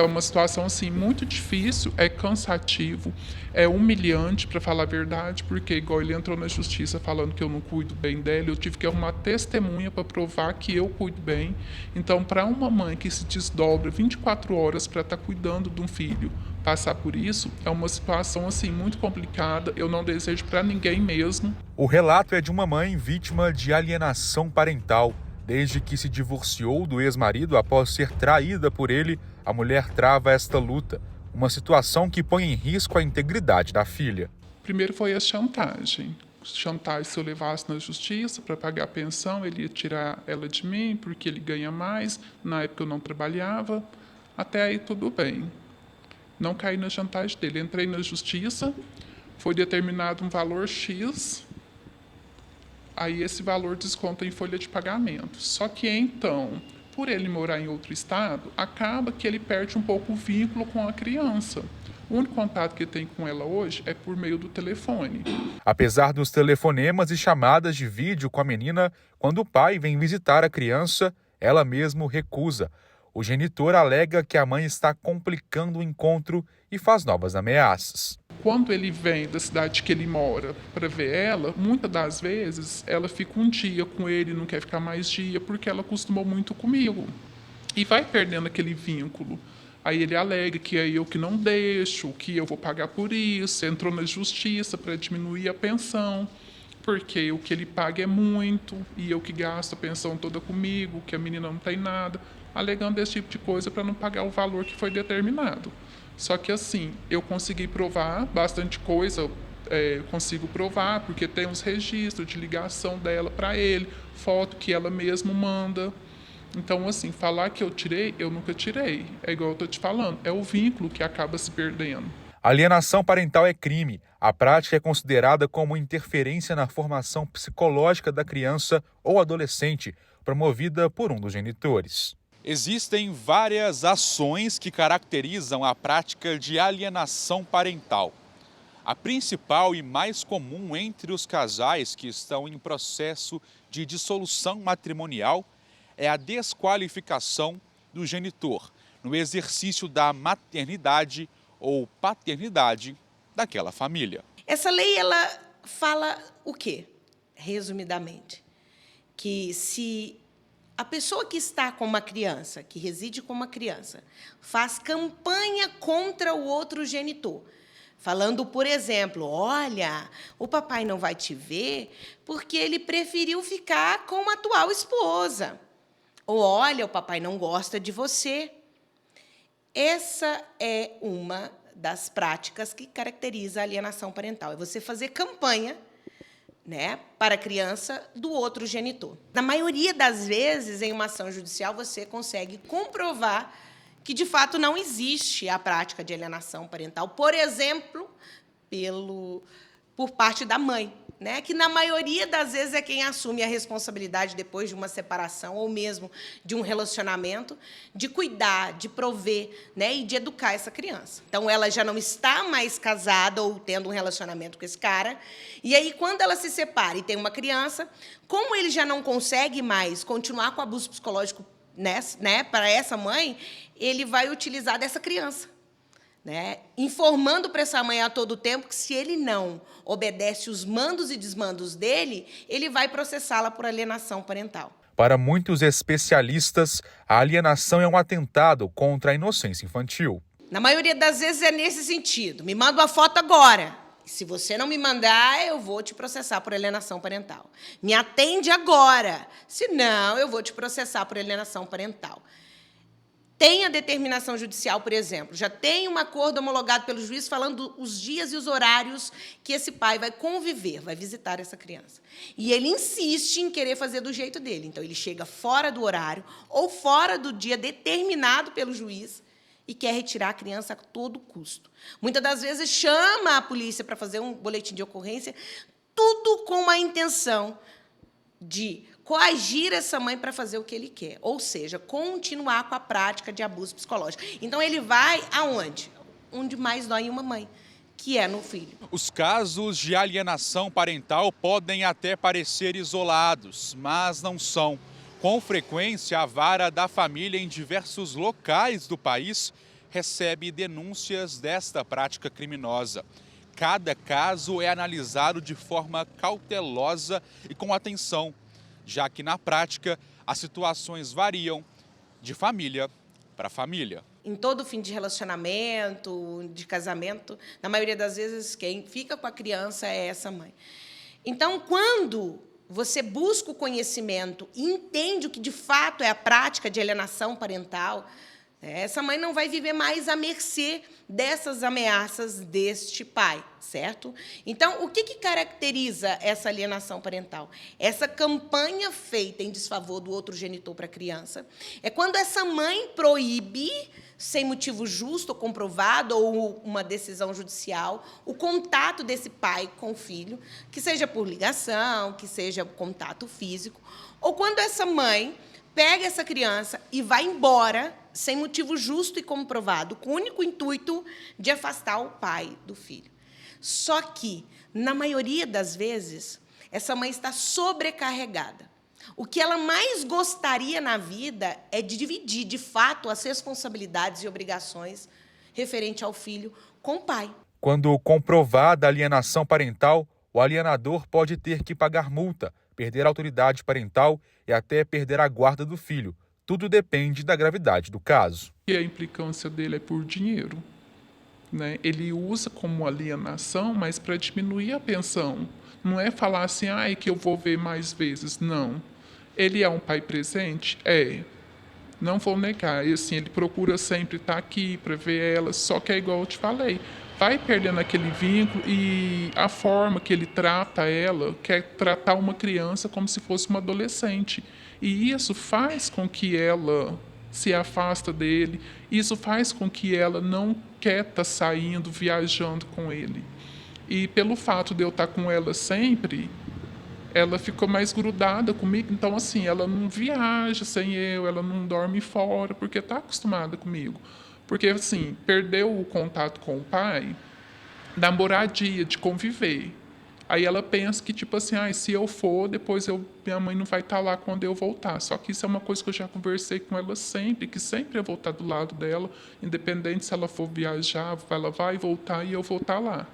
É uma situação assim muito difícil, é cansativo, é humilhante para falar a verdade, porque igual ele entrou na justiça falando que eu não cuido bem dela, eu tive que arrumar testemunha para provar que eu cuido bem. Então, para uma mãe que se desdobra 24 horas para estar cuidando de um filho, passar por isso é uma situação assim muito complicada. Eu não desejo para ninguém mesmo. O relato é de uma mãe vítima de alienação parental. Desde que se divorciou do ex-marido após ser traída por ele, a mulher trava esta luta, uma situação que põe em risco a integridade da filha. Primeiro foi a chantagem. Chantagem, se eu levasse na justiça para pagar a pensão, ele ia tirar ela de mim porque ele ganha mais. Na época eu não trabalhava. Até aí tudo bem. Não caí na chantagem dele. Entrei na justiça, foi determinado um valor X. Aí esse valor desconta em folha de pagamento. Só que então, por ele morar em outro estado, acaba que ele perde um pouco o vínculo com a criança. O único contato que tem com ela hoje é por meio do telefone. Apesar dos telefonemas e chamadas de vídeo com a menina, quando o pai vem visitar a criança, ela mesmo recusa. O genitor alega que a mãe está complicando o encontro e faz novas ameaças. Quando ele vem da cidade que ele mora para ver ela, muitas das vezes ela fica um dia com ele, não quer ficar mais dia, porque ela acostumou muito comigo. E vai perdendo aquele vínculo. Aí ele alega que é eu que não deixo, que eu vou pagar por isso, entrou na justiça para diminuir a pensão, porque o que ele paga é muito e eu que gasto a pensão toda comigo, que a menina não tem nada, alegando esse tipo de coisa para não pagar o valor que foi determinado. Só que assim, eu consegui provar bastante coisa, consigo provar, porque tem uns registros de ligação dela para ele, foto que ela mesma manda. Então, assim, falar que eu tirei, eu nunca tirei. É igual eu estou te falando, é o vínculo que acaba se perdendo. Alienação parental é crime. A prática é considerada como interferência na formação psicológica da criança ou adolescente, promovida por um dos genitores. Existem várias ações que caracterizam a prática de alienação parental. A principal e mais comum entre os casais que estão em processo de dissolução matrimonial é a desqualificação do genitor no exercício da maternidade ou paternidade daquela família. Essa lei, ela fala o quê? Resumidamente, que se a pessoa que está com uma criança, que reside com uma criança, faz campanha contra o outro genitor, falando, por exemplo, olha, o papai não vai te ver porque ele preferiu ficar com a atual esposa. Ou, olha, o papai não gosta de você. Essa é uma das práticas que caracteriza a alienação parental. É você fazer campanha, né, para a criança do outro genitor. Na maioria das vezes, em uma ação judicial, você consegue comprovar que, de fato, não existe a prática de alienação parental, por exemplo, por parte da mãe, né, que, na maioria das vezes, é quem assume a responsabilidade, depois de uma separação ou mesmo de um relacionamento, de cuidar, de prover, né, e de educar essa criança. Então, ela já não está mais casada ou tendo um relacionamento com esse cara, e aí, quando ela se separa e tem uma criança, como ele já não consegue mais continuar com o abuso psicológico, né, para essa mãe, ele vai utilizar dessa criança, né, informando para essa mãe a todo tempo que, se ele não obedece os mandos e desmandos dele, ele vai processá-la por alienação parental. Para muitos especialistas, a alienação é um atentado contra a inocência infantil. Na maioria das vezes é nesse sentido. Me manda uma foto agora. Se você não me mandar, eu vou te processar por alienação parental. Me atende agora. Se não, eu vou te processar por alienação parental. Tem a determinação judicial, por exemplo, já tem um acordo homologado pelo juiz falando os dias e os horários que esse pai vai conviver, vai visitar essa criança. E ele insiste em querer fazer do jeito dele. Então, ele chega fora do horário ou fora do dia determinado pelo juiz e quer retirar a criança a todo custo. Muitas das vezes, chama a polícia para fazer um boletim de ocorrência, tudo com a intenção de coagir essa mãe para fazer o que ele quer, ou seja, continuar com a prática de abuso psicológico. Então, ele vai aonde? Onde mais dói uma mãe, que é no filho. Os casos de alienação parental podem até parecer isolados, mas não são. Com frequência, a vara da família em diversos locais do país recebe denúncias desta prática criminosa. Cada caso é analisado de forma cautelosa e com atenção, já que na prática as situações variam de família para família. Em todo fim de relacionamento, de casamento, na maioria das vezes quem fica com a criança é essa mãe. Então, quando você busca o conhecimento e entende o que de fato é a prática de alienação parental, essa mãe não vai viver mais à mercê dessas ameaças deste pai, certo? Então, o que caracteriza essa alienação parental? Essa campanha feita em desfavor do outro genitor para a criança é quando essa mãe proíbe, sem motivo justo ou comprovado, ou uma decisão judicial, o contato desse pai com o filho, que seja por ligação, que seja contato físico, ou quando essa mãe pega essa criança e vai embora sem motivo justo e comprovado, com o único intuito de afastar o pai do filho. Só que, na maioria das vezes, essa mãe está sobrecarregada. O que ela mais gostaria na vida é de dividir, de fato, as responsabilidades e obrigações referente ao filho com o pai. Quando comprovada a alienação parental, o alienador pode ter que pagar multa, perder a autoridade parental e até perder a guarda do filho. Tudo depende da gravidade do caso. E a implicância dele é por dinheiro, né? Ele usa como alienação, mas para diminuir a pensão. Não é falar assim, é que eu vou ver mais vezes. Não. Ele é um pai presente? É. Não vou negar. E, assim, ele procura sempre estar aqui para ver ela, só que é igual eu te falei. Vai perdendo aquele vínculo e a forma que ele trata ela, quer tratar uma criança como se fosse uma adolescente. E isso faz com que ela se afasta dele, isso faz com que ela não quer estar saindo, viajando com ele. E pelo fato de eu estar com ela sempre, ela ficou mais grudada comigo. Então, assim, ela não viaja sem eu, ela não dorme fora, porque está acostumada comigo. Porque, assim, perdeu o contato com o pai da moradia, de conviver. Aí ela pensa que, tipo assim, se eu for, depois minha mãe não vai estar lá quando eu voltar. Só que isso é uma coisa que eu já conversei com ela sempre, que sempre eu vou estar do lado dela, independente se ela for viajar, ela vai voltar e eu vou estar lá.